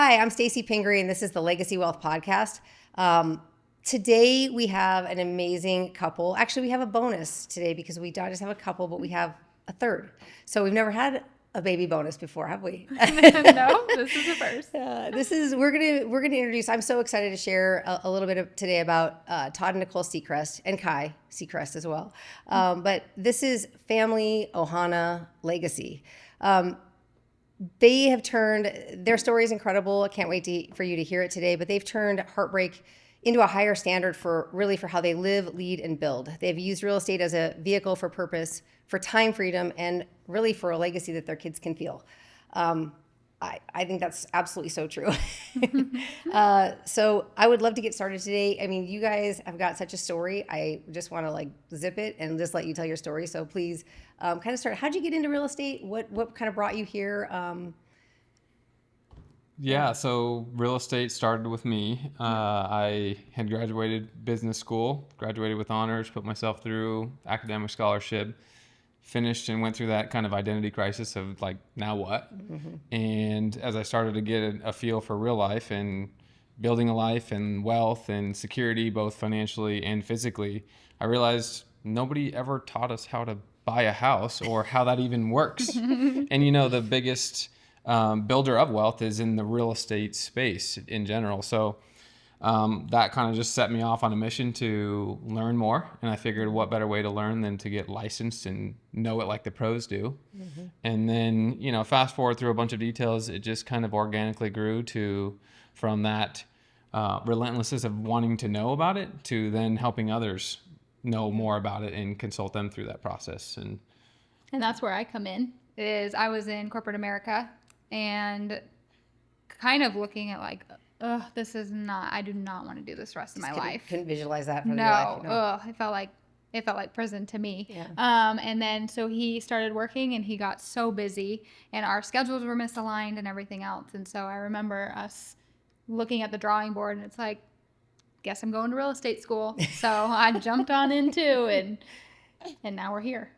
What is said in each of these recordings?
Hi, I'm Stacey Pingree, and this is the Legacy Wealth Podcast. Today we have an amazing couple. Actually, we have a bonus today because we don't just have a couple, but we have a third. So we've never had a baby bonus before, have we? No, this is the first. We're gonna introduce. I'm so excited to share a little bit of today about Todd Nicole Sechrest and Kai Sechrest as well. But this is family Ohana legacy. They have turned, their story is incredible. I can't wait for you to hear it today, but they've turned heartbreak into a higher standard for how they live, lead, and build. They've used real estate as a vehicle for purpose, for time freedom, and really for a legacy that their kids can feel. I think that's absolutely so true. So I would love to get started today. I mean, you guys have got such a story. I just want to zip it and just let you tell your story. So please kind of start. How'd you get into real estate? What kind of brought you here? So real estate started with me. I had graduated business school, graduated with honors, put myself through academic scholarship, finished and went through that kind of identity crisis of now what? Mm-hmm. And as I started to get a feel for real life and building a life and wealth and security, both financially and physically, I realized nobody ever taught us how to buy a house or how that even works. And the biggest builder of wealth is in the real estate space in general. So that kind of just set me off on a mission to learn more. And I figured what better way to learn than to get licensed and know it like the pros do. Mm-hmm. And then, fast forward through a bunch of details, it just kind of organically grew from that relentlessness of wanting to know about it to then helping others know more about it and consult them through that process. And that's where I come in. I was in corporate America and kind of looking at this is not, I do not want to do this the rest of my life. Couldn't visualize that for your life. No. It felt like prison to me. Yeah. And then so he started working and he got so busy and our schedules were misaligned and everything else. And so I remember us looking at the drawing board and it's guess I'm going to real estate school. So I jumped on in too and now we're here.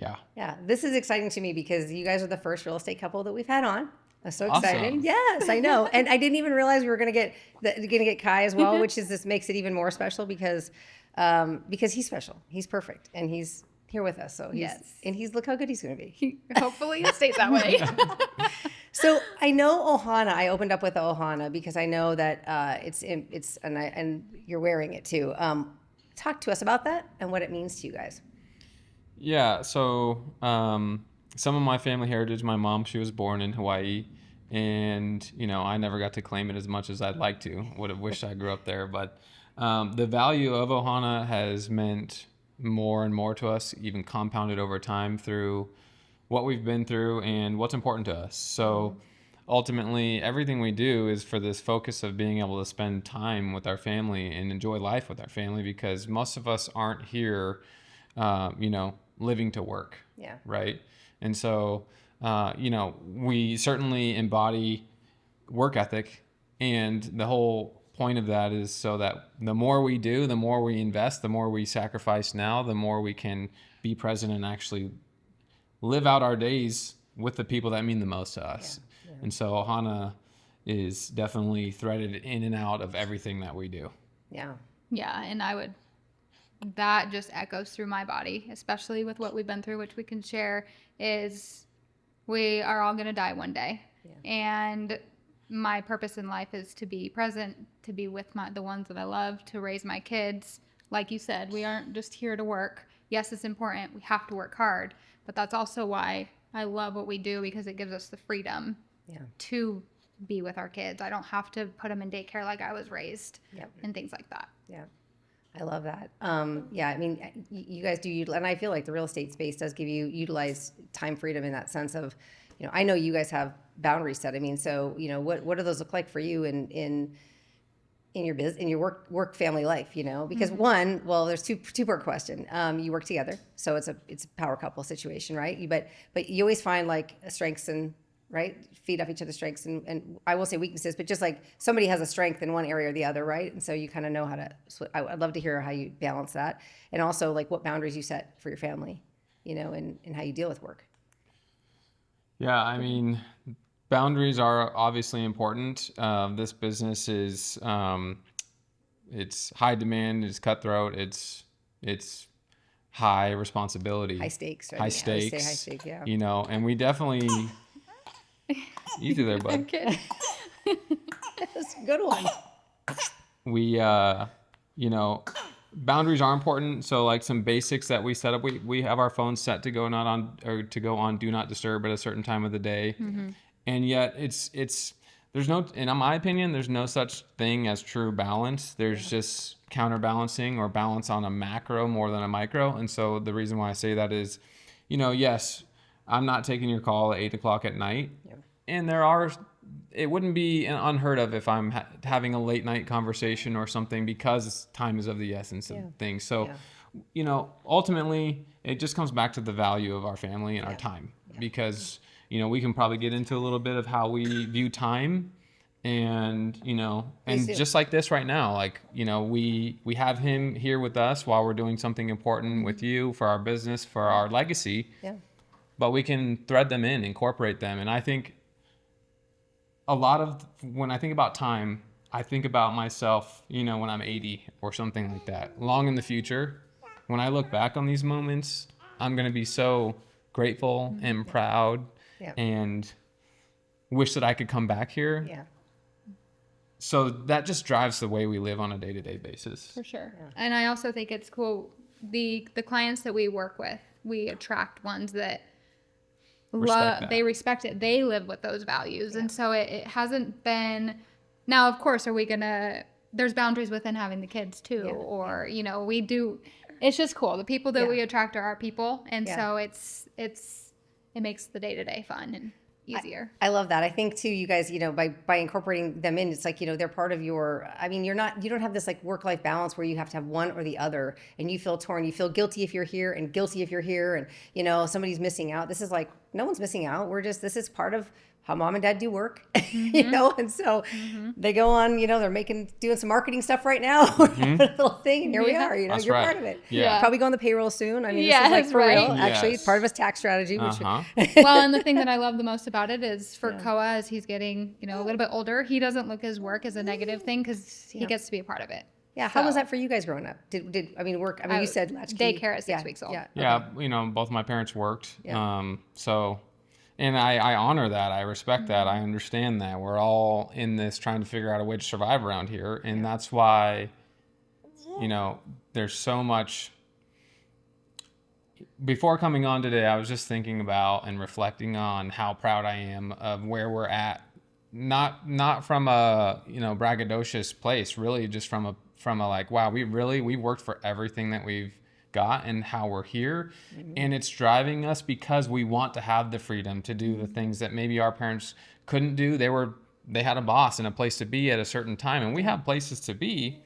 Yeah. Yeah. This is exciting to me because you guys are the first real estate couple that we've had on. That's so exciting. Awesome. Yes, I know. And I didn't even realize we were going to get Kai as well, which this makes it even more special because he's special. He's perfect. And he's here with us. So look how good he's going to be. Hopefully it stays that way. So I know Ohana, I opened up with Ohana because I know that and you're wearing it too. Talk to us about that and what it means to you guys. Yeah, so some of my family heritage, my mom, she was born in Hawaii, and I never got to claim it as much as I'd like to. Would have wished I grew up there, but the value of Ohana has meant more and more to us, even compounded over time through what we've been through and what's important to us. So ultimately, everything we do is for this focus of being able to spend time with our family and enjoy life with our family, because most of us aren't here, living to work. Yeah. Right. And so, we certainly embody work ethic, and the whole point of that is so that the more we do, the more we invest, the more we sacrifice now, the more we can be present and actually live out our days with the people that mean the most to us. Yeah. And so Ohana is definitely threaded in and out of everything that we do. Yeah. Yeah. And that just echoes through my body, especially with what we've been through, which we can share, is we are all going to die one day. Yeah. And my purpose in life is to be present, to be with the ones that I love, to raise my kids. Like you said, we aren't just here to work. Yes, it's important. We have to work hard. But that's also why I love what we do, because it gives us the freedom to be with our kids. I don't have to put them in daycare like I was raised and things like that. Yeah. I love that. I mean, you guys do, and I feel like the real estate space does utilize time freedom in that sense of, I know you guys have boundaries set. I mean, so, what do those look like for you in your business, in your work family life, because mm-hmm. There's two-part question. You work together, so it's a power couple situation, right? But you always find strengths and right, feed off each other's strengths and I will say weaknesses, but just somebody has a strength in one area or the other, right? And so you kind of know how to. So I'd love to hear how you balance that, and also what boundaries you set for your family, and how you deal with work. Yeah, I mean, Boundaries are obviously important. This business is it's high demand, it's cutthroat, it's high responsibility, High stakes, right? high I would say stakes, high stakes, yeah. you know, and we definitely easy there, bud. Okay. That's a good one. We you know, boundaries are important. So like some basics that we set up, we have our phones set to go not on or to go on do not disturb at a certain time of the day. And yet it's there's no, in my opinion, there's no such thing as true balance. There's just counterbalancing or balance on a macro more than a micro. And so the reason why I say that is, you know, yes, I'm not taking your call at 8:00 at night. Yeah. And it wouldn't be unheard of if I'm having a late night conversation or something, because time is of the essence of things. So, you know, ultimately it just comes back to the value of our family and our time, because, you know, we can probably get into a little bit of how we view time, and, you know, and just like this right now, like, you know, we have him here with us while we're doing something important with you for our business, for our legacy. Yeah. But we can thread them in, incorporate them. And I think a lot of, when I think about time, I think about myself, you know, when I'm 80 or something like that, long in the future. When I look back on these moments, I'm going to be so grateful and proud and wish that I could come back here. Yeah. So that just drives the way we live on a day-to-day basis. For sure. And I also think it's cool, the clients that we work with, we attract ones that they respect it. They live with those values. And so it hasn't been, now of course, there's boundaries within having the kids too, or, you know, it's just cool. The people that we attract are our people. And so it makes the day-to-day fun and easier. I love that. I think too, you guys, you know, by incorporating them in, it's like, you know, they're part of your, I mean, you don't have this like work-life balance where you have to have one or the other and you feel torn. You feel guilty if you're here and guilty if you're here, and, you know, somebody's missing out. This is like, no one's missing out. This is part of how mom and dad do work, you know? And so they go on, you know, they're doing some marketing stuff right now, a little thing, and here we are, you know, That's you're right. part of it. Yeah. Probably go on the payroll soon. I mean, Yes, this is like for right. real, actually. Yes. Part of his tax strategy. Which Well, and the thing that I love the most about it is for Koa, as he's getting, you know, a little bit older, he doesn't look his work as a negative thing, because he gets to be a part of it. Yeah, how was that for you guys growing up? You said latchkey. Daycare at 6 weeks old. Yeah, you know, both my parents worked. So, and I honor that. I respect that. I understand that. We're all in this trying to figure out a way to survive around here. And that's why, you know, there's so much. Before coming on today, I was just thinking about and reflecting on how proud I am of where we're at. Not from a, you know, braggadocious place, really just from a like, wow, we worked for everything that we've got and how we're here. And it's driving us because we want to have the freedom to do the things that maybe our parents couldn't do. They had a boss and a place to be at a certain time, and we have places to be,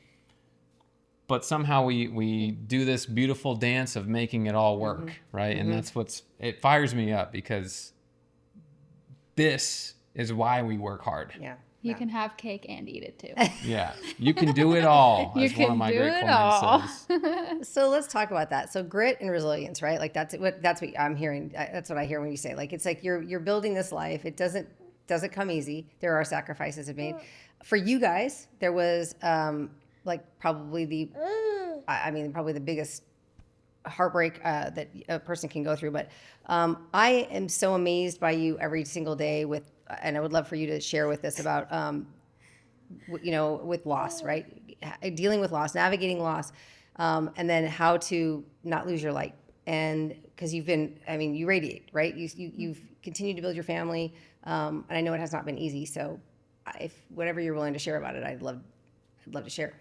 but somehow we do this beautiful dance of making it all work, right? And that's it fires me up, because this is why we work hard. Yeah. You can have cake and eat it too. Yeah, you can do it all. You as one of can my do great it clients all. says. So let's talk about that. So grit and resilience, right? Like that's what I'm hearing. That's what I hear when you say, like, it's like you're building this life. It doesn't come easy. There are sacrifices made. For you guys, there was like probably the biggest heartbreak that a person can go through. But I am so amazed by you every single day and I would love for you to share with us about, you know, with loss, right? Dealing with loss, navigating loss, and then how to not lose your light. And because you radiate, right? You've continued to build your family, and I know it has not been easy. So, if whatever you're willing to share about it, I'd love to share.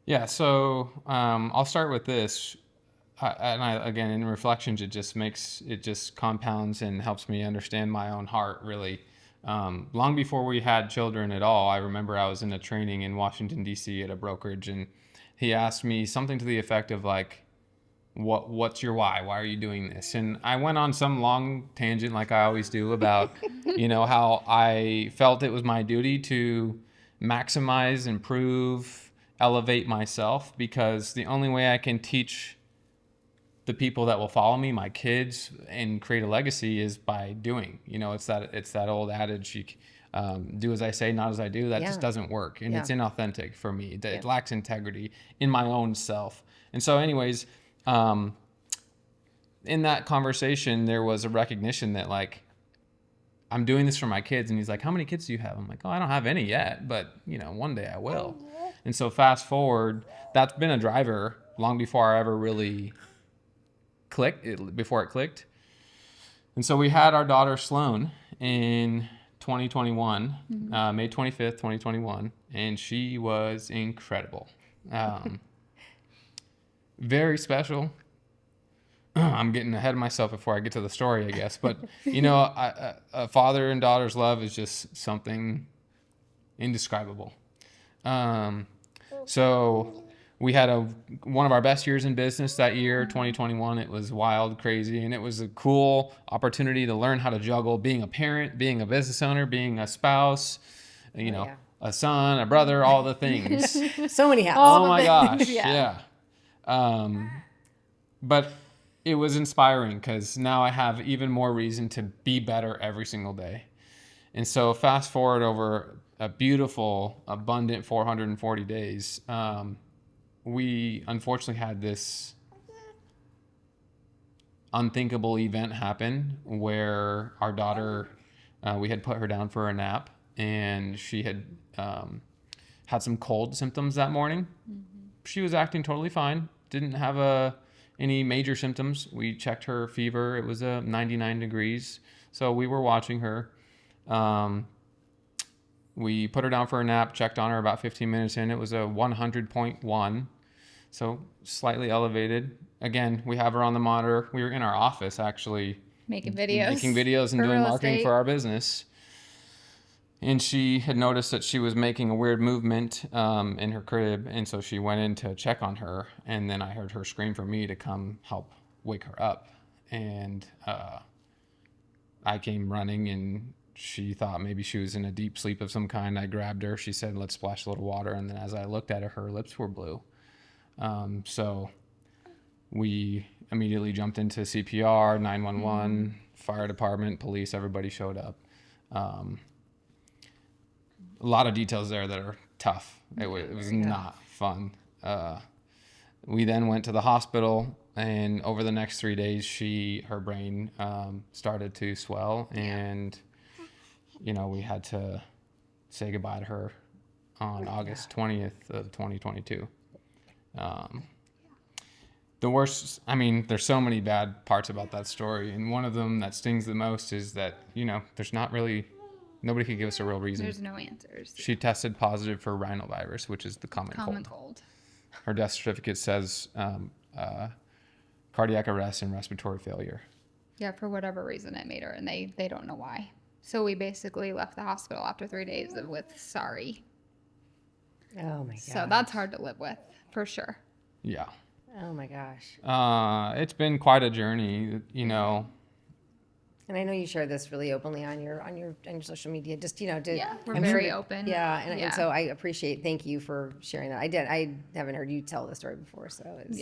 Yeah. So I'll start with this. Again, in reflections, it just compounds and helps me understand my own heart, really. Long before we had children at all, I remember I was in a training in Washington, D.C. at a brokerage, and he asked me something to the effect of like, what's your why? Why are you doing this? And I went on some long tangent, like I always do, about, you know, how I felt it was my duty to maximize, improve, elevate myself, because the only way I can teach the people that will follow me, my kids, and create a legacy is by doing. You know, it's that old adage, do as I say, not as I do. That just doesn't work, and it's inauthentic for me. It lacks integrity in my own self. And so, anyways, in that conversation, there was a recognition that like, I'm doing this for my kids. And he's like, how many kids do you have? I'm like, oh, I don't have any yet, but you know, one day I will. And so fast forward, that's been a driver long before I ever really before it clicked. And so we had our daughter Sloan in 2021, May 25th, 2021. And she was incredible. Very special. I'm getting ahead of myself before I get to the story, I guess. But, you know, a father and daughter's love is just something indescribable. So we had one of our best years in business that year, 2021. It was wild, crazy, and it was a cool opportunity to learn how to juggle being a parent, being a business owner, being a spouse, you know, a son, a brother, all the things. So many hats. Oh my gosh, yeah. But it was inspiring because now I have even more reason to be better every single day. And so fast forward over a beautiful, abundant 440 days, we unfortunately had this unthinkable event happen where our daughter, we had put her down for a nap, and she had had some cold symptoms that morning. She was acting totally fine, didn't have any major symptoms. We checked her fever. It was 99 degrees. So we were watching her. We put her down for a nap, checked on her about 15 minutes in. It was a 100.1. So slightly elevated. Again, we have her on the monitor. We were in our office actually making videos and doing marketing for our business. And she had noticed that she was making a weird movement in her crib. And so she went in to check on her. And then I heard her scream for me to come help wake her up. And I came running, and she thought maybe she was in a deep sleep of some kind. I grabbed her. She said, let's splash a little water. And then as I looked at her lips were blue. So we immediately jumped into CPR, 911, fire department, police, everybody showed up. A lot of details there that are tough. It was not fun. We then went to the hospital, and over the next 3 days, her brain started to swell, and you know, we had to say goodbye to her on August 20th of 2022. The worst, I mean, there's so many bad parts about that story, and one of them that stings the most is that, you know, nobody could give us a real reason. There's no answers. She tested positive for rhinovirus, which is the common cold. Her death certificate says cardiac arrest and respiratory failure. Yeah, for whatever reason it made her, and they don't know why. So we basically left the hospital after 3 days with sorry. Oh my gosh. So that's hard to live with, for sure. Yeah. Oh my gosh. It's been quite a journey, you know. And I know you share this really openly on your social media. Just, you know, we're very open. Yeah, and so I appreciate. Thank you for sharing that. I haven't heard you tell the story before, so it's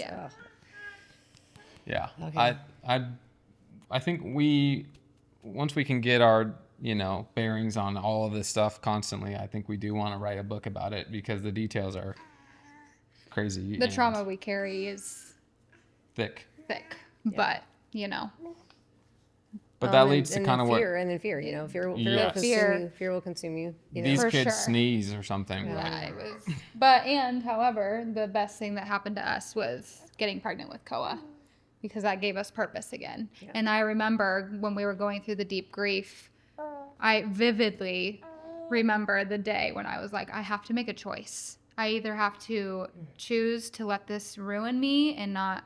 Yeah. Okay. I think once we can get our, you know, bearings on all of this stuff constantly, I think we do want to write a book about it because the details are crazy. The trauma we carry is thick. But, you know. But that leads to kind of what fear, and then fear, you know, fear will consume you. You know? These For kids sure. sneeze or something. Yeah, it was. However, the best thing that happened to us was getting pregnant with Koa, because that gave us purpose again. Yeah. And I remember when we were going through the deep grief, I vividly remember the day when I was like, I have to make a choice. I either have to choose to let this ruin me and not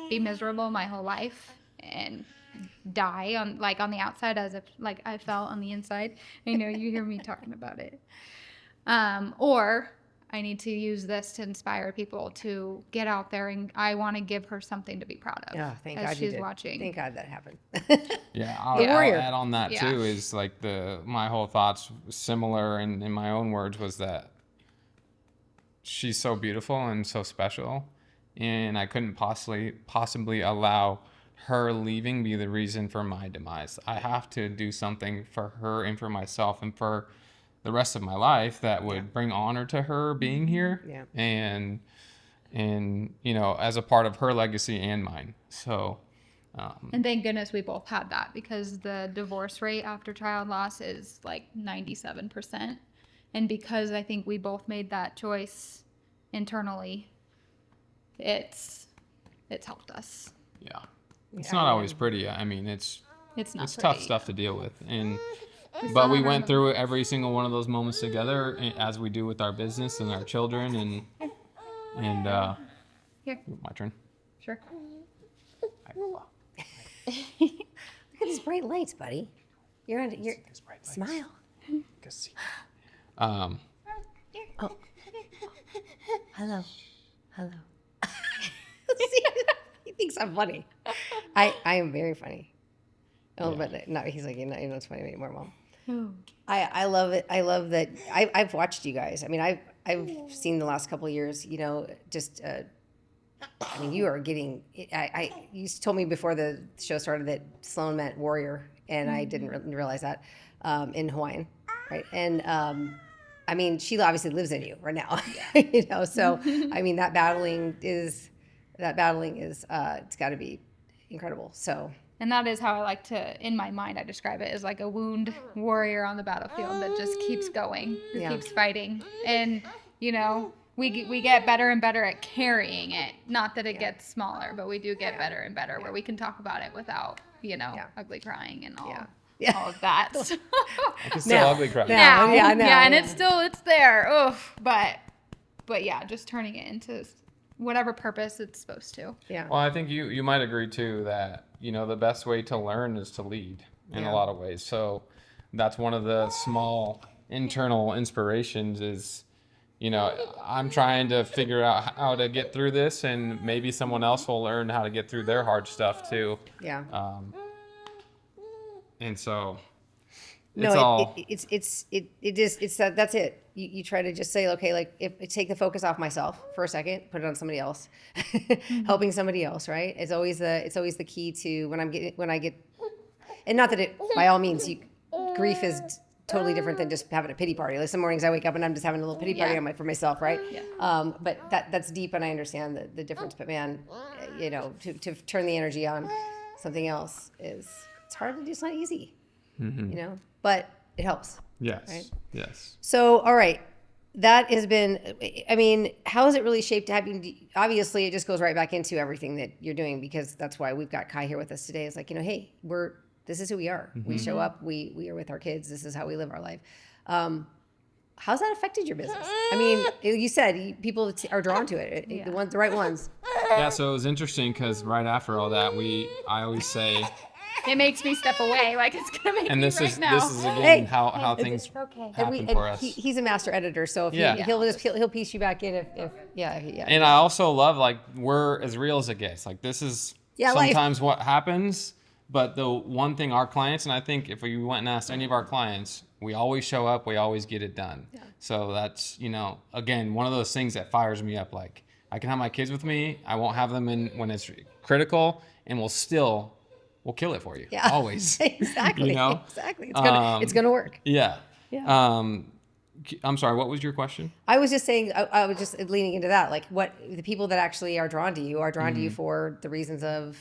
be miserable my whole life and die on the outside as if like I felt on the inside. I know you hear me talking about it. Or I need to use this to inspire people to get out there, and I want to give her something to be proud of. Yeah, thank God she's you did. watching. Thank God that happened. I'll add on that too. Is like my whole thoughts similar in my own words was that she's so beautiful and so special, and I couldn't possibly allow her leaving be the reason for my demise. I have to do something for her and for myself and for the rest of my life that would bring honor to her being here. Yeah. And you know, as a part of her legacy and mine. So and thank goodness we both had that, because the divorce rate after child loss is like 97%. And because I think we both made that choice internally, it's helped us. yeah, it's not always pretty. I mean, it's It's tough stuff to deal with. But we went through every single one of those moments together, as we do with our business and our children. And Here. my turn. Sure. Look at these bright lights, buddy. You're on. You're smile. Oh. Hello. See, he thinks I'm funny. I am very funny. Oh, but no, he's like, you know, it's funny anymore, Mom. I love it. I love that. I've watched you guys. I mean, I've seen the last couple of years. You know, just. I mean, you are getting. You told me before the show started that Sloan meant warrior, and I didn't realize that in Hawaiian, right? And I mean, she obviously lives in you right now, you know. So I mean, that battling is it's got to be incredible. So. And that is how I like to, in my mind, I describe it as like a wound warrior on the battlefield that just keeps going, who keeps fighting. And, you know, we get better and better at carrying it. Not that it gets smaller, but we do get better and better where we can talk about it without, you know, ugly crying and all, all of that. I can still ugly cry. Now, and yeah. it's there. Oof. But yeah, just turning it into whatever purpose it's supposed to. Yeah. Well, I think you might agree too that, you know, the best way to learn is to lead in a lot of ways. So that's one of the small internal inspirations is, you know, I'm trying to figure out how to get through this, and maybe someone else will learn how to get through their hard stuff too. Yeah. And so that's it. You try to just say, okay, like take the focus off myself for a second, put it on somebody else, helping somebody else, right? It's always the key to when I get, and not that it, by all means, grief is totally different than just having a pity party. Like some mornings I wake up and I'm just having a little pity party for myself, right? Yeah. But that's deep, and I understand the difference. But man, you know, to turn the energy on something else it's hard to do. It's not easy, you know, but it helps. yes, right? yes. So, all right, that has been, I mean, how has it really shaped having, obviously it just goes right back into everything that you're doing, because that's why we've got Kai here with us today. It's like, you know, hey, this is who we are. We show up, we are with our kids. This is how we live our life. How's that affected your business? I mean, you said people are drawn to it, the right ones. Yeah, so it was interesting because right after all that, I always say, it makes me step away, like it's gonna make and me this right is now. this is again how things happen for us. He's a master editor, so if he'll piece you back in if. And I also love, like, we're as real as it gets. Like, this is sometimes what happens, but the one thing our clients, and I think if we went and asked any of our clients, we always show up, we always get it done. Yeah. So that's, you know, again, one of those things that fires me up. Like, I can have my kids with me, I won't have them in when it's critical, and we'll kill it for you. Yeah. Always. Exactly. You know? Exactly. It's gonna work. Yeah. Yeah. I'm sorry, what was your question? I was just saying, I was just leaning into that. Like, what the people that actually are drawn to you for the reasons of,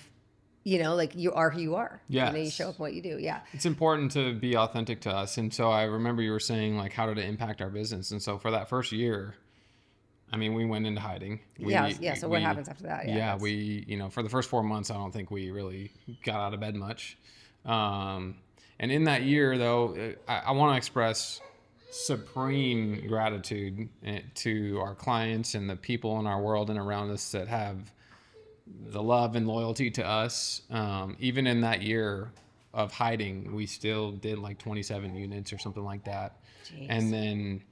you know, like, you are who you are. Yes. You know, you show up in what you do. Yeah. It's important to be authentic to us. And so I remember you were saying, like, how did it impact our business? And so for that first year, I mean, we went into hiding. So what happens after that? Yeah, we, you know, for the first 4 months, I don't think we really got out of bed much. And in that year, though, I want to express supreme gratitude to our clients and the people in our world and around us that have the love and loyalty to us. Even in that year of hiding, we still did like 27 units or something like that. Jeez. And then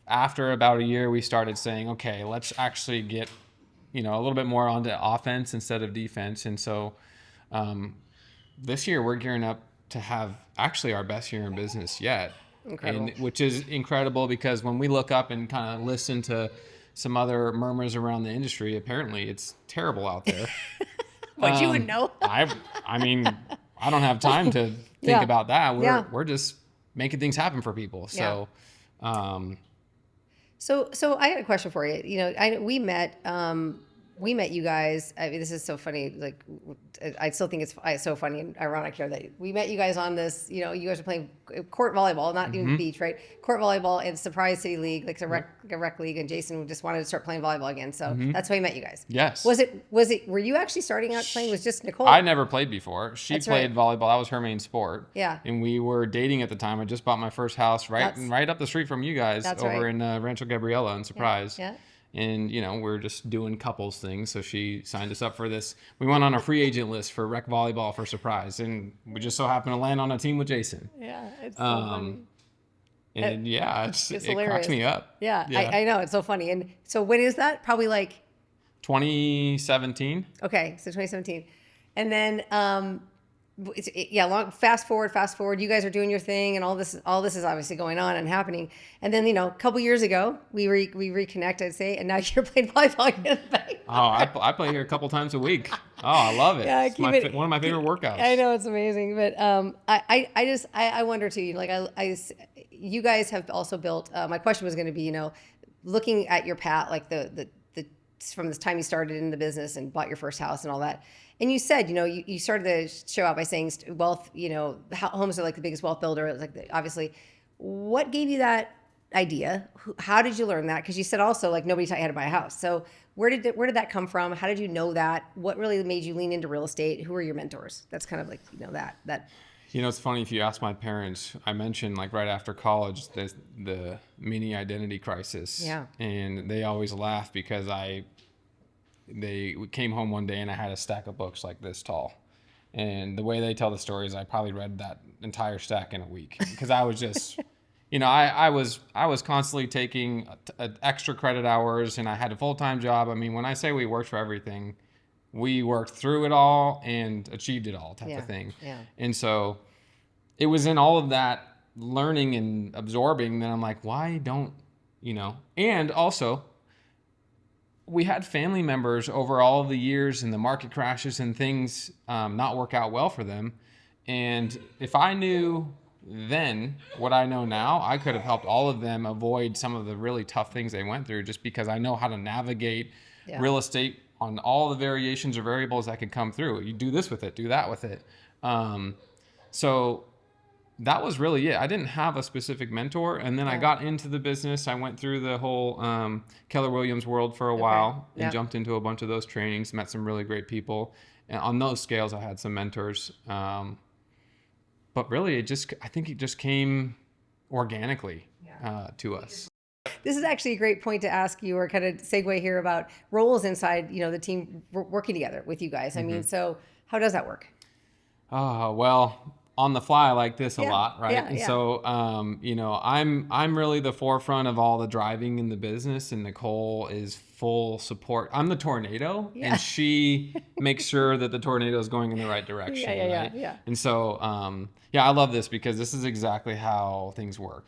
after about a year, we started saying, okay, let's actually get, you know, a little bit more onto offense instead of defense. And so this year we're gearing up to have actually our best year in business yet. Incredible. Which is incredible, because when we look up and kind of listen to some other murmurs around the industry. Apparently it's terrible out there. But you would know. I mean, I don't have time to think Yeah. about that. Yeah. We're just making things happen for people. So, So I got a question for you. You know, we met you guys. I mean, this is so funny. Like, I still think it's so funny and ironic here that we met you guys on this. You know, you guys are playing court volleyball, not even beach, right? Court volleyball and Surprise City League, like a rec league. And Jason just wanted to start playing volleyball again, so that's why we met you guys. Yes. Was it? Were you actually starting out playing? Was just Nicole? I never played before. She That's played right. volleyball. That was her main sport. Yeah. And we were dating at the time. I just bought my first house right up the street from you guys That's over right. in Rancho Gabriela in Surprise. Yeah. And, you know, we're just doing couples things. So she signed us up for this. We went on a free agent list for rec volleyball for Surprise. And we just so happened to land on a team with Jason. Yeah. It's so funny. And yeah, it hilarious. cracks me up. Yeah. I know. It's so funny. And so when is that? Probably like 2017. Okay, so 2017, and then fast forward. You guys are doing your thing, and all this is obviously going on and happening. And then a couple years ago, we reconnect, I'd say, and now you're playing volleyball again. Oh, I play here a couple times a week. Oh, I love it. Yeah, It's one of my favorite workouts. I know, it's amazing, but I wonder too. Like you guys have also built. My question was going to be, looking at your path, like the from this time you started in the business and bought your first house and all that. And you said, you started the show out by saying wealth, homes are like the biggest wealth builder. Obviously, what gave you that idea? How did you learn that? Because you said also like nobody taught you how to buy a house. So where did that come from? How did you know that? What really made you lean into real estate? Who are your mentors? That's kind of like, that. It's funny if you ask my parents, I mentioned like right after college, the mini identity crisis. Yeah. And they always laugh because they came home one day and I had a stack of books like this tall. And the way they tell the story is I probably read that entire stack in a week because I was just, I was constantly taking extra credit hours and I had a full-time job. I mean, when I say we worked for everything, we worked through it all and achieved it all type of thing. Yeah. And so it was in all of that learning and absorbing that I'm like, why don't, and also we had family members over all of the years and the market crashes and things not work out well for them. And if I knew then what I know now, I could have helped all of them avoid some of the really tough things they went through just because I know how to navigate real estate on all the variations or variables that could come through. You do this with it, do that with it. So that was really it. I didn't have a specific mentor. And then I got into the business. I went through the whole Keller Williams world for a while and jumped into a bunch of those trainings, met some really great people. And on those scales, I had some mentors. But really, I think it just came organically to us. This is actually a great point to ask you, or kind of segue here about roles inside, the team working together with you guys. I mean, so how does that work? Well, on the fly like this a lot, right? Yeah, and yeah. so, I'm really the forefront of all the driving in the business, and Nicole is full support. I'm the tornado, and she makes sure that the tornado is going in the right direction. Yeah. And so, I love this because this is exactly how things work.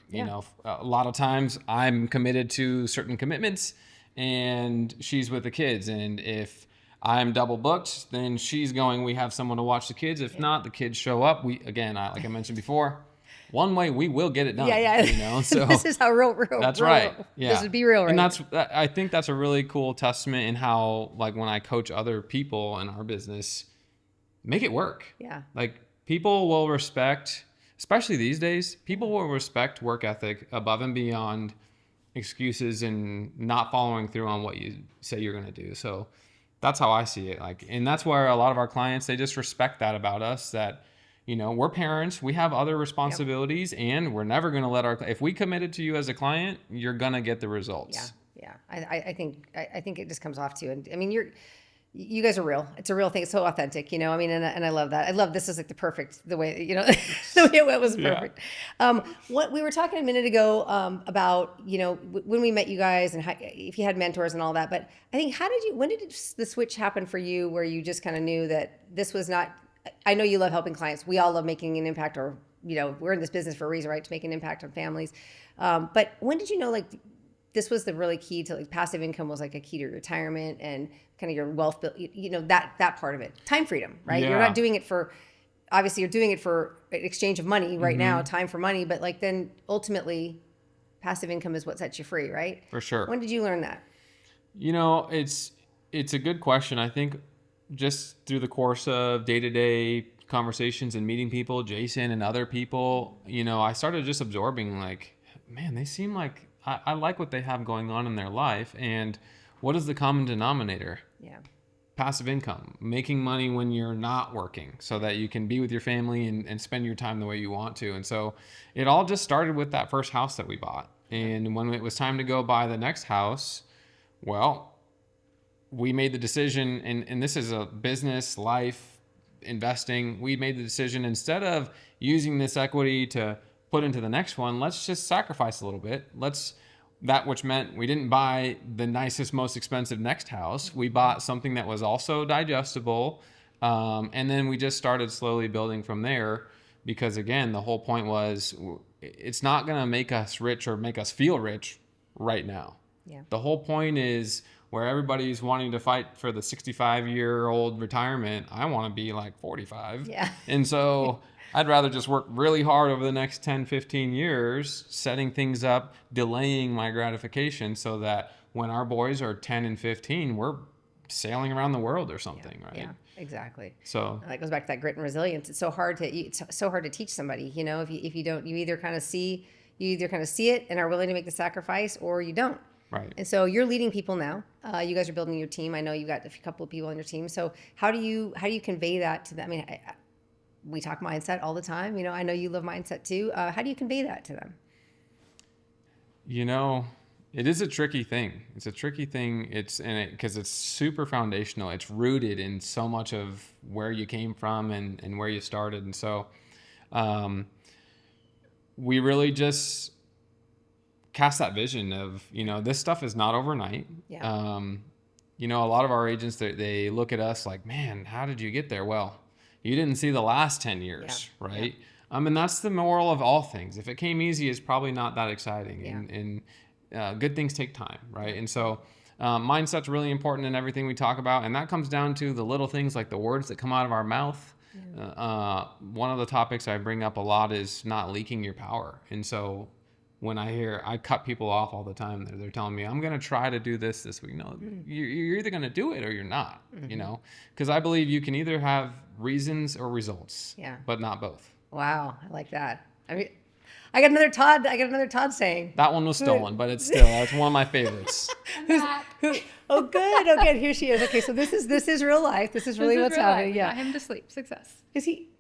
A lot of times I'm committed to certain commitments, and she's with the kids, and if I'm double booked, then she's going, we have someone to watch the kids. If not, the kids show up. Like I mentioned before, one way we will get it done. So this is how real. That's real, right. Yeah. This would be real, right? And I think that's a really cool testament in how, like, when I coach other people in our business, make it work. Yeah. Like, people will respect, especially these days, people will respect work ethic above and beyond excuses and not following through on what you say you're going to do. So that's how I see it. And that's where a lot of our clients, they just respect that about us, that, we're parents, we have other responsibilities, and we're never going to let if we committed to you as a client, you're going to get the results. Yeah. I think it just comes off to you. And I mean, you guys are real. It's a real thing. It's so authentic, and I love that. I love this is like the way, the way it was perfect. What we were talking a minute ago about, when we met you guys and if you had mentors and all that, but I think when did the switch happen for you where you just kind of knew that this was not, I know you love helping clients. We all love making an impact, or, we're in this business for a reason, right? To make an impact on families. But when did you know, like, this was the really key to, like, passive income was like a key to retirement and kind of your wealth build, that part of it. Time freedom, right? You're Yeah. not doing it for, obviously you're doing it for an exchange of money right now, Mm-hmm. time for money, but like then ultimately passive income is what sets you free, right? For sure. When did you learn that? It's a good question. I think just through the course of day-to-day conversations and meeting people, Jason and other people, I started just absorbing, like, man, they seem like I like what they have going on in their life. And what is the common denominator? Yeah. Passive income, making money when you're not working so that you can be with your family and spend your time the way you want to. And so it all just started with that first house that we bought. And when it was time to go buy the next house, well, we made the decision, and this is a business, life, investing. We made the decision, instead of using this equity to put into the next one, let's just sacrifice a little bit. That which meant we didn't buy the nicest, most expensive next house. We bought something that was also digestible. And then we just started slowly building from there, because again, the whole point was it's not going to make us rich or make us feel rich right now. Yeah. The whole point is, where everybody's wanting to fight for the 65-year-old retirement, I want to be like 45. Yeah. And so I'd rather just work really hard over the next 10, 15 years, setting things up, delaying my gratification, so that when our boys are 10 and 15, we're sailing around the world or something, right? Yeah, exactly. So That goes back to that grit and resilience. It's so hard to teach somebody, if you don't, you either kind of see it and are willing to make the sacrifice, or you don't. right. And so you're leading people now. You guys are building your team. I know you've got a couple of people on your team. So how do you convey that to them? I mean, we talk mindset all the time. I know you love mindset too. How do you convey that to them? It is a tricky thing. It's a tricky thing. Because it's super foundational. It's rooted in so much of where you came from and where you started. And so, we really just cast that vision of, this stuff is not overnight. Yeah. A lot of our agents, they look at us like, man, how did you get there? Well, you didn't see the last 10 years, Yeah. right? And that's the moral of all things. If it came easy, it's probably not that exciting. Yeah. And good things take time, right? And so mindset's really important in everything we talk about. And that comes down to the little things, like the words that come out of our mouth. Yeah. One of the topics I bring up a lot is not leaking your power. And so when I cut people off all the time. They're telling me, I'm going to try to do this week. No, you're either going to do it or you're not, because I believe you can either have reasons or results, but not both. Wow. I like that. I mean, I got another Todd saying. That one was stolen, but that's one of my favorites. Oh, good. Oh, good. Here she is. Okay, so this is real life. This is really what's happening. Yeah. Got him to sleep. Success.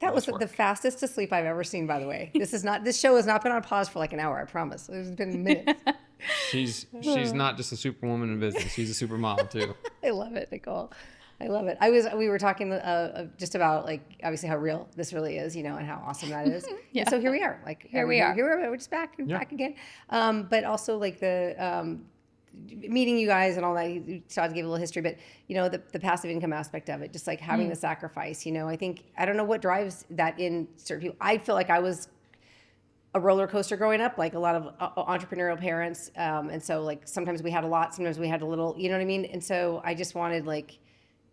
That was the fastest to sleep I've ever seen, by the way. This show has not been on pause for like an hour, I promise. It's been minutes. She's not just a superwoman in business. She's a supermodel too. I love it, Nicole. I love it. We were talking just about, like, obviously how real this really is, and how awesome that is. Yeah. And so here we are. Like, Here we are. We're just back again. But also, like, the meeting you guys and all that. Todd gave a little history, but the passive income aspect of it, just like having the sacrifice. I don't know what drives that in certain people. I feel like I was a roller coaster growing up, like a lot of entrepreneurial parents, and so, like, sometimes we had a lot, sometimes we had a little. You know what I mean? And so I just wanted, like,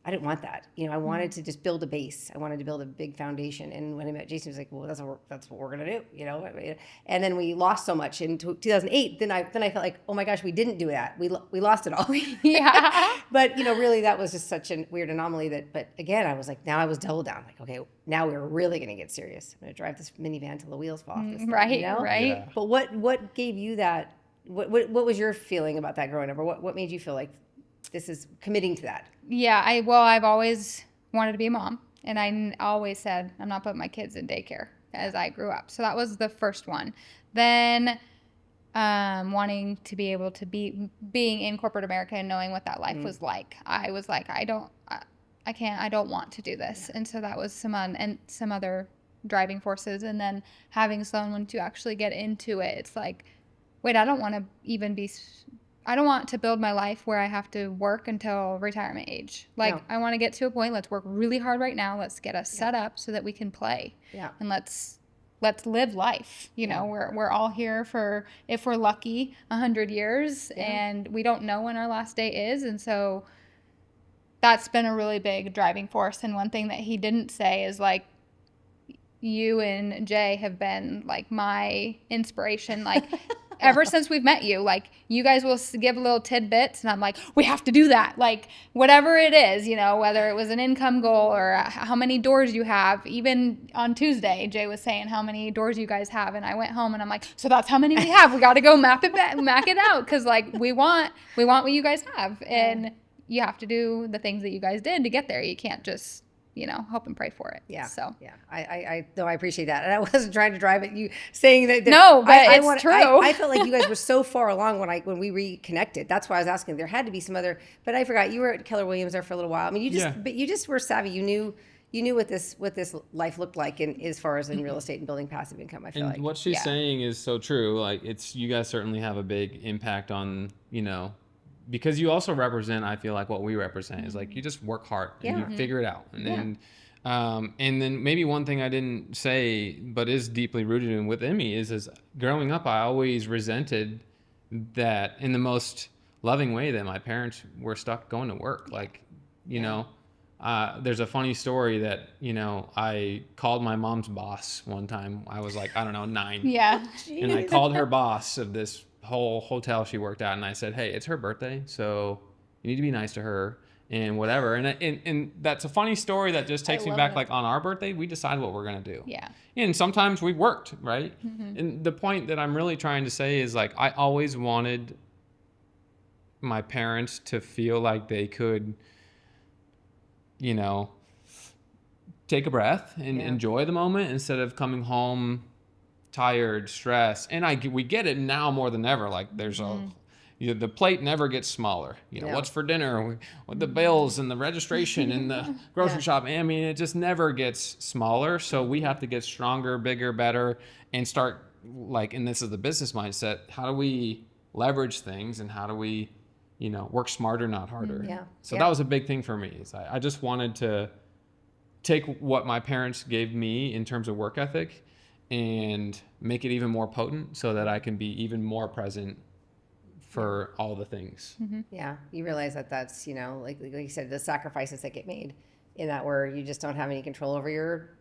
I didn't want that. I wanted to just build a base. I wanted to build a big foundation. And when I met Jason, he was like, well, that's what we're going to do, And then we lost so much in 2008. Then I felt like, oh my gosh, we didn't do that. We lost it all. Yeah. But, really, that was just such a weird anomaly but again, I was like, now I was double down. Like, okay, now we're really going to get serious. I'm going to drive this minivan till the wheels fall off this thing, Right. Yeah. But what gave you that? What was your feeling about that growing up? Or what made you feel like this is committing to that? Yeah, I've always wanted to be a mom, and I always said I'm not putting my kids in daycare as I grew up. So that was the first one. Then wanting to be able to being in corporate America and knowing what that life was like. I was like, I don't want to do this. And so that was some other driving forces. And then having someone to actually get into it, it's like, wait, I don't want to build my life where I have to work until retirement age. Like, No. I want to get to a point, let's work really hard right now. Let's get us set up so that we can play. Yeah. And let's let's live life. You know, we're all here for, if we're lucky, 100 years, and we don't know when our last day is. And so that's been a really big driving force. And one thing that he didn't say is like, you and Jay have been like my inspiration. Like ever since we've met you, like you guys will give little tidbits and I'm like, we have to do that. Like whatever it is, you know, whether it was an income goal or how many doors you have. Even on Tuesday, Jay was saying how many doors you guys have. And I went home and I'm like, so that's how many we have. We got to go map it out. Cause like we want what you guys have, and you have to do the things that you guys did to get there. You can't just, you know, hope and pray for it. Yeah. So yeah, I appreciate that, and I wasn't trying to drive at you saying that. No, but it's true. I felt like you guys were so far along when we reconnected. That's why I was asking. There had to be some other, but I forgot you were at Keller Williams there for a little while. I mean, but you just were savvy. You knew what this life looked like in as far as in real estate and building passive income. I feel and like what she's saying is so true. Like you guys certainly have a big impact on, you know, because you also represent, I feel like what we represent is like you just work hard and you figure it out. And then maybe one thing I didn't say, but is deeply rooted in within me is growing up, I always resented that in the most loving way that my parents were stuck going to work. Like, you know, there's a funny story that, you know, I called my mom's boss one time. I was like, I don't know, 9. Yeah. And I called her boss of this whole hotel she worked at, and I said, hey, it's her birthday, so you need to be nice to her and whatever. And that's a funny story that just takes me back. Like on our birthday, we decide what we're going to do. Yeah. And sometimes we worked, right? And the point that I'm really trying to say is like, I always wanted my parents to feel like they could, you know, take a breath and enjoy the moment instead of coming home tired, stressed. And we get it now more than ever. Like there's the plate never gets smaller. You know, what's for dinner, with the bills and the registration and the grocery shop. I mean, it just never gets smaller. So we have to get stronger, bigger, better, and start like, and this is the business mindset. How do we leverage things, and how do we, you know, work smarter, not harder? So that was a big thing for me. Is I just wanted to take what my parents gave me in terms of work ethic and make it even more potent so that I can be even more present for all the things. Yeah, you realize that's, you know, like you said, the sacrifices that get made in that, where you just don't have any control over your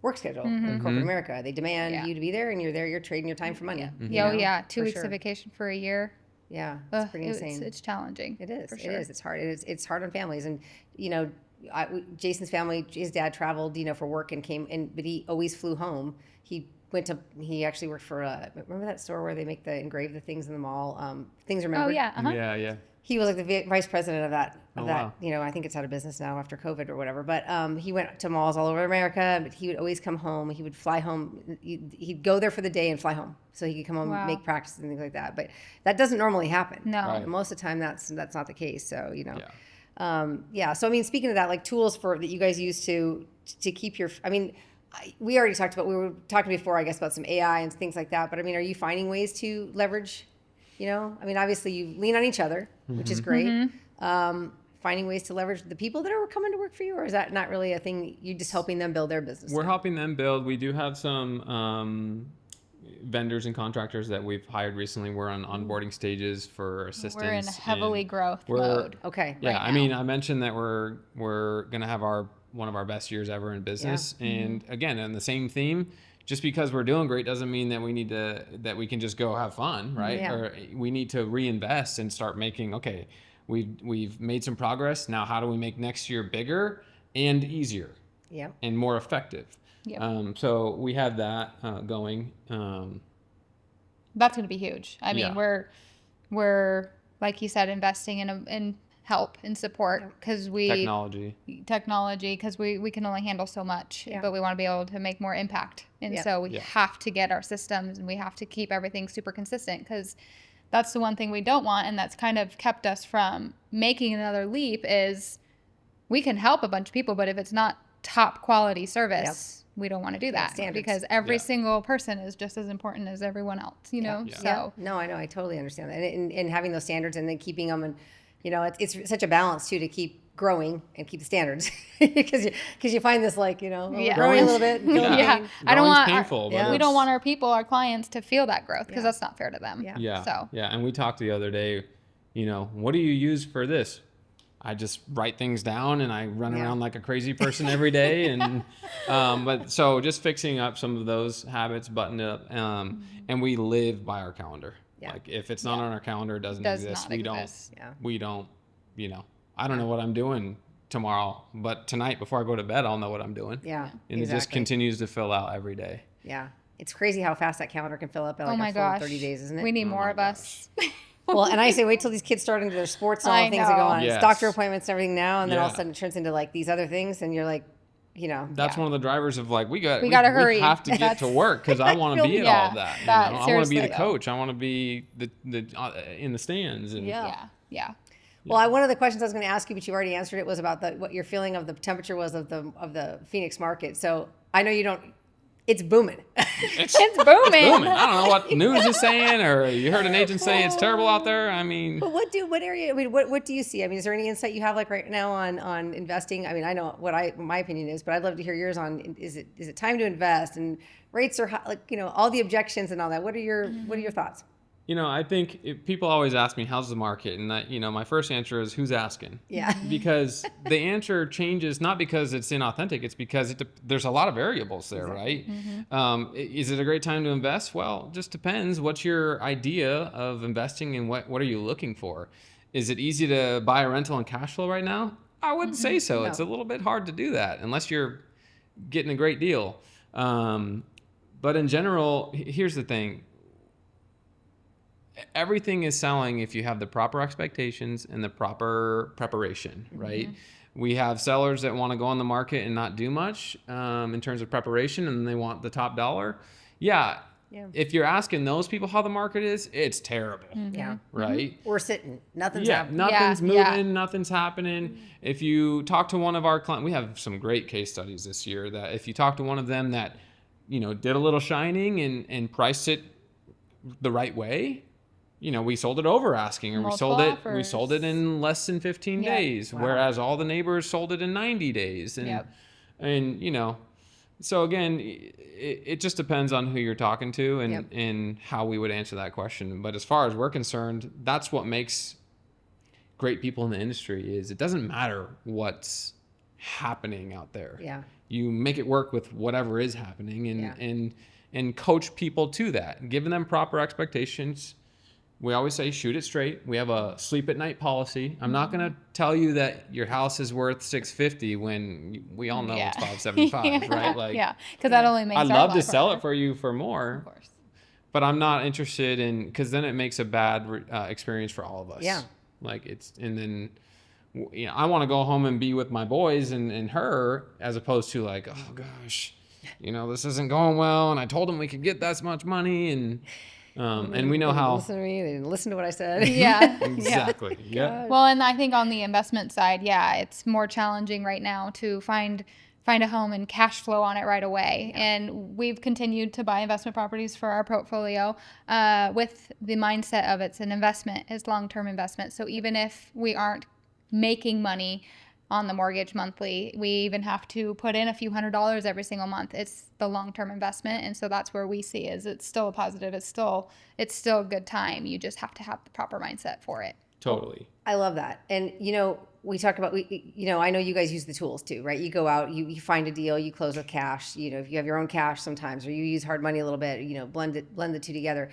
work schedule in corporate America. They demand you to be there, and you're there, you're trading your time for money. Yeah. 2 weeks of vacation for a year. Yeah, it's pretty insane. It's challenging. It is. For sure. It is. It's hard. It's hard on families. And, you know, Jason's family, his dad traveled, you know, for work and came in, but he always flew home. He actually worked for, remember that store where they make engrave the things in the mall? Things Remembered? Oh, yeah. Yeah. He was like the vice president of that. Wow. You know, I think it's out of business now after COVID or whatever. But he went to malls all over America. But he would always come home. He would fly home. He'd go there for the day and fly home, so he could come home and make practice and things like that. But that doesn't normally happen. No. Right. Most of the time, that's not the case. So you know, So I mean, speaking of that, like tools that you guys use to keep your. I mean, we already talked about. We were talking before, I guess, about some AI and things like that. But I mean, are you finding ways to leverage? You know, I mean, obviously you lean on each other, which is great. Finding ways to leverage the people that are coming to work for you, or is that not really a thing? You're just helping them build their business? We're helping them build. We do have some vendors and contractors that we've hired recently. We're on onboarding stages for assistance. We're in heavily growth mode. Okay. Yeah, right I mean, I mentioned that we're gonna have one of our best years ever in business, and again, on the same theme. Just because we're doing great doesn't mean that we can just go have fun, right? Yeah. Or we need to reinvest and start making, okay, we've made some progress. Now how do we make next year bigger and easier? Yeah. And more effective? Yep. So we have that going. That's going to be huge. I mean, we're like you said, investing in help and support because technology because we can only handle so much, but we want to be able to make more impact, and so we have to get our systems and we have to keep everything super consistent, because that's the one thing we don't want, and that's kind of kept us from making another leap. Is we can help a bunch of people, but if it's not top quality service, we don't want to do that, because every single person is just as important as everyone else, you know. So no, I know, I totally understand that, and having those standards and then keeping them, and you know, it's such a balance too, to keep growing and keep the standards because you find this like, you know, Yeah. growing a little bit. And feeling Yeah. pain. I don't Growing's want painful, but we it's- don't want our people, our clients, to feel that growth because Yeah. that's not fair to them. Yeah. Yeah. So Yeah. And we talked the other day, you know, what do you use for this? I just write things down and I run Yeah. around like a crazy person every day. And, but so just fixing up some of those habits, button it up. And we live by our calendar. Yeah. Like if it's not on our calendar, it doesn't Does exist. not We exist. Yeah. don't, you know, I don't know what I'm doing tomorrow, but tonight before I go to bed, I'll know what I'm doing. Yeah. And it just exactly. continues to fill out every day. Yeah. It's crazy how fast that calendar can fill up in like oh my a full gosh, 30 days, isn't it? we need Oh more my of us. Well, and I say wait till these kids start into their sports and all I the things that go know. on. Yes. It's doctor appointments and everything now, and then all of a Yeah. sudden it turns into like these other things, and you're like, you know. That's Yeah. one of the drivers of like we gotta hurry. We have to get to work because I want to be at all of that. You that- know? I want to be the seriously, though. coach. I want to be the in the stands. And Yeah. Yeah. Well, one of the questions I was going to ask you, but you already answered it, was about what your feeling of the temperature was of the Phoenix market. So I know you don't. It's booming. It's booming. booming. I don't know what news is saying, or you heard an agent say it's terrible out there. I mean, But what area? I mean, what do you see? I mean, is there any insight you have like right now on investing? I mean, I know what my opinion is, but I'd love to hear yours on is it time to invest, and rates are high, like, you know, all the objections and all that. What are your thoughts? you know, I think people always ask me, how's the market? And that, you know, my first answer is, who's asking? Yeah. Because the answer changes, not because it's inauthentic, it's because there's a lot of variables there, right? Is it a great time to invest? Well, it just depends. What's your idea of investing, and what are you looking for? Is it easy to buy a rental and cash flow right now? I wouldn't say so. No. It's a little bit hard to do that unless you're getting a great deal. But in general, here's the thing. Everything is selling if you have the proper expectations and the proper preparation, right? We have sellers that want to go on the market and not do much in terms of preparation, and they want the top dollar. Yeah. If you're asking those people how the market is, it's terrible, Yeah. right? We're sitting. Nothing's Yeah, happening. nothing's Yeah, moving, yeah. nothing's happening. If you talk to one of our clients, we have some great case studies this year that if you talk to one of them that, you know, did a little shining and priced it the right way, you know, we sold it over asking, or we Multiple sold it in less than 15 Yeah. days, Wow. whereas all the neighbors sold it in 90 days. And, Yep. and you know, so again, it just depends on who you're talking to and, Yep. and how we would answer that question. But as far as we're concerned, that's what makes great people in the industry is it doesn't matter what's happening out there. Yeah. You make it work with whatever is happening and, Yeah. and coach people to that, giving them proper expectations. We always say, shoot it straight. We have a sleep at night policy. I'm not going to tell you that your house is worth $650 when we all know it's $575, right? Like, yeah, because that only makes I'd our love to life sell harder. it for you for more, Of course. but I'm not interested in, because then it makes a bad experience for all of us. Yeah. Like and then, you know, I want to go home and be with my boys and her, as opposed to like, oh gosh, you know, this isn't going well. And I told them we could get that much money. And we know They didn't how. listen to me. They didn't listen to what I said. Yeah. Exactly. Yeah. Well, and I think on the investment side, yeah, it's more challenging right now to find a home and cash flow on it right away. And we've continued to buy investment properties for our portfolio with the mindset of it's an investment, it's long-term investment. So even if we aren't making money on the mortgage monthly, we even have to put in a few $100s every single month. It's the long-term investment, and so that's where we see is it's still a positive. It's still a good time. You just have to have the proper mindset for it. Totally. I love that. And, you know, we talk about, you know, I know you guys use the tools too, right? You go out, you find a deal, you close with cash, you know, if you have your own cash sometimes, or you use hard money a little bit, you know, blend the two together.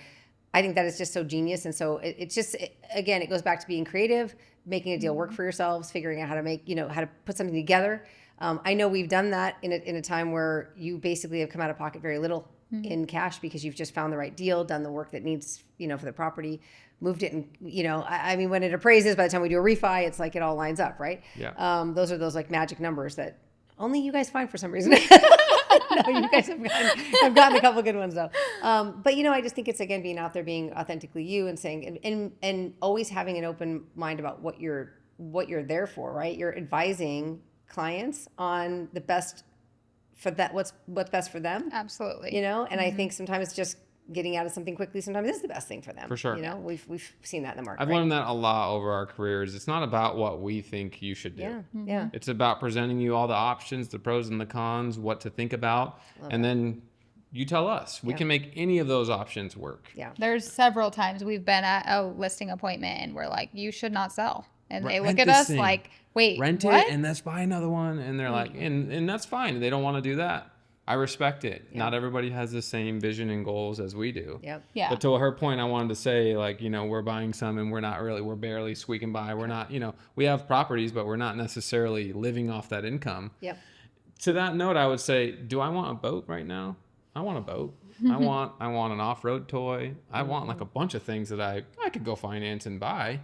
I think that is just so genius. And so it's just, again, it goes back to being creative, making a deal work for yourselves, figuring out how to make, you know, how to put something together. I know we've done that in a time where you basically have come out of pocket very little in cash because you've just found the right deal, done the work that needs, you know, for the property, moved it. And, you know, I mean, when it appraises, by the time we do a refi, it's like it all lines up, right? Yeah. Those are those like magic numbers that only you guys find for some reason. No, you guys have gotten a couple good ones though. But you know, I just think it's again being out there, being authentically you, and saying and always having an open mind about what you're there for, right? You're advising clients on the best for that, what's best for them. Absolutely. You know, and I think sometimes just getting out of something quickly sometimes is the best thing for them. For sure. You know, we've seen that in the market. I've learned that a lot over our careers. It's not about what we think you should do. Yeah. Yeah. It's about presenting you all the options, the pros and the cons, what to think about. And then you tell us. We can make any of those options work. Yeah. There's several times we've been at a listing appointment and we're like, you should not sell. And they look Rent at this us thing. like, wait, Rent what? it and let's buy another one. And they're like, and that's fine. They don't want to do that. I respect it. Yeah. Not everybody has the same vision and goals as we do. Yep. Yeah. But to her point, I wanted to say, like, you know, we're buying some and we're barely squeaking by. We're not, you know, we have properties, but we're not necessarily living off that income. Yep. To that note, I would say, do I want a boat right now? I want a boat. I want an off-road toy. I want like a bunch of things that I could go finance and buy.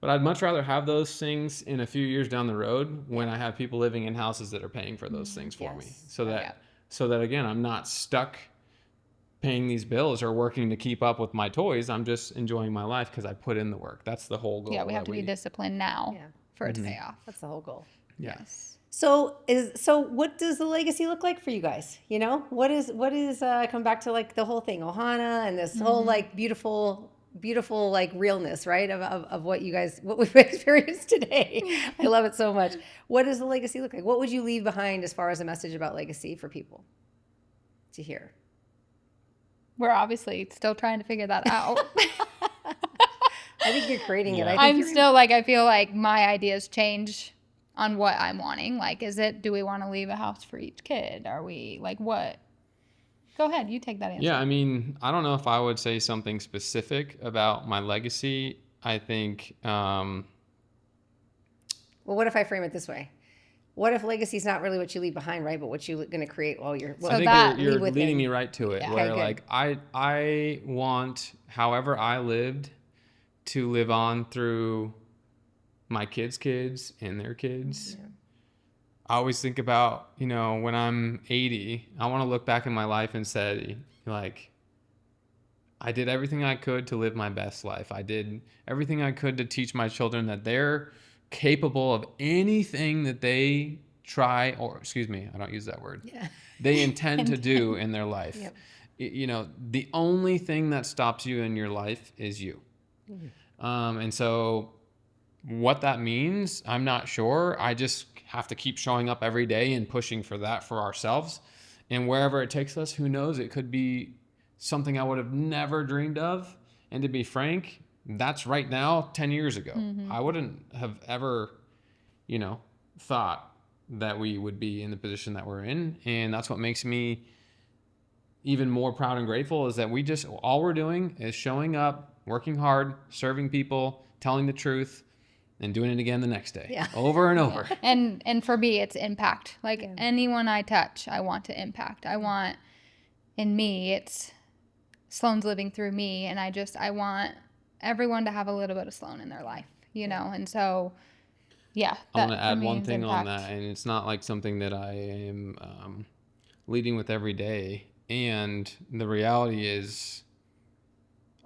But I'd much rather have those things in a few years down the road when I have people living in houses that are paying for those things for me. So that again, I'm not stuck paying these bills or working to keep up with my toys. I'm just enjoying my life because I put in the work. That's the whole goal. Yeah, we have to be disciplined now for it to pay off. That's the whole goal. Yes. So what does the legacy look like for you guys? You know, what is come back to like the whole thing, Ohana and this whole like beautiful like realness, right? Of what we've experienced today. I love it so much. What does the legacy look like? What would you leave behind as far as a message about legacy for people to hear? We're obviously still trying to figure that out. I think you're creating it. I'm still like, I feel like my ideas change on what I'm wanting. Like, do we want to leave a house for each kid? Are we like, what? Go ahead. You take that answer. Yeah. I mean, I don't know if I would say something specific about my legacy. I think, Well, what if I frame it this way? What if legacy is not really what you leave behind, right? But what you're going to create while you're. I think you're leading me right to it. Yeah. Where Okay, like I want, however I lived, to live on through my kids' kids and their kids. Yeah. I always think about, you know, when I'm 80, I want to look back in my life and say, like, I did everything I could to live my best life. I did everything I could to teach my children that they're capable of anything that they try, or excuse me, I don't use that word. Yeah. They intend to do in their life. Yep. You know, the only thing that stops you in your life is you. And so what that means, I'm not sure. I just have to keep showing up every day and pushing for that for ourselves. And wherever it takes us, who knows? It could be something I would have never dreamed of. And to be frank, that's right now 10 years ago. I wouldn't have ever, you know, thought that we would be in the position that we're in. And that's what makes me even more proud and grateful, is that all we're doing is showing up, working hard, serving people, telling the truth, and doing it again the next day, over and over. And for me, it's impact. Like anyone I touch, I want to impact. I want, in me, it's Sloan's living through me, and I want everyone to have a little bit of Sloan in their life, you know? And so, yeah. I want to add one thing on that, and it's not like something that I am leading with every day. And the reality is,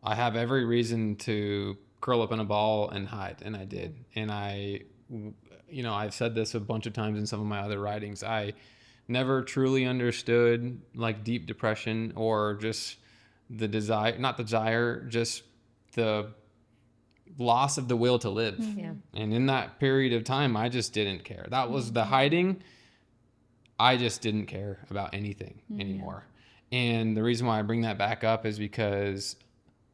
I have every reason to curl up in a ball and hide, and I did. And I've said this a bunch of times in some of my other writings. I never truly understood like deep depression, or just just the loss of the will to live. Yeah. And in that period of time, I just didn't care. That was the hiding. I just didn't care about anything anymore. And the reason why I bring that back up is because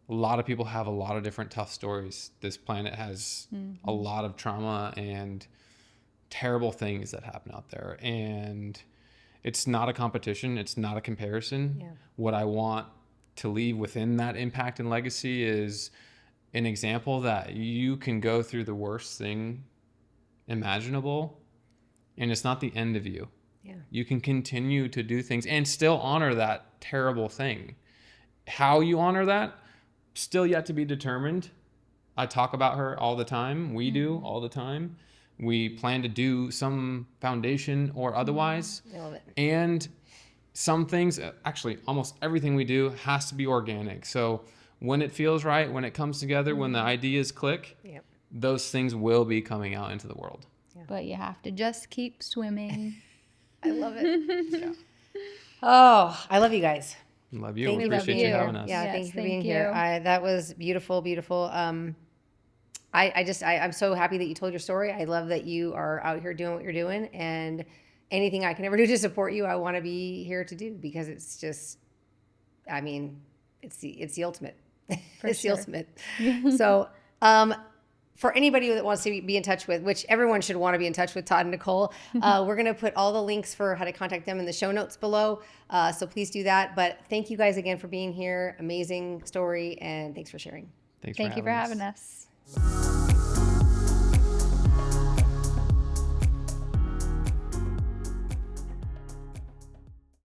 a lot of people have a lot of different tough stories. This planet has a lot of trauma and terrible things that happen out there. And it's not a competition. It's not a comparison. Yeah. What I want to leave within that impact and legacy is an example that you can go through the worst thing imaginable, and it's not the end of you. Yeah. You can continue to do things and still honor that terrible thing. How you honor that, still yet to be determined. I talk about her all the time. We do all the time. We plan to do some foundation or otherwise. I love it. And some things, actually almost everything we do has to be organic. So when it feels right, when it comes together, when the ideas click, those things will be coming out into the world. Yeah. But you have to just keep swimming. I love it. Oh, I love you guys. Love you. Thank We you for appreciate being you here. having us. Yeah, Yes, thank you for thank being here. you. That was beautiful, beautiful. I'm so happy that you told your story. I love that you are out here doing what you're doing, and anything I can ever do to support you, I want to be here to do, because it's just, I mean, it's the ultimate. It's sure. the ultimate. So, for anybody that wants to be in touch with, which everyone should want to be in touch with Todd and Nicole, we're going to put all the links for how to contact them in the show notes below. So please do that. But thank you guys again for being here. Amazing story, and thanks for sharing. Thanks Thank you for having us.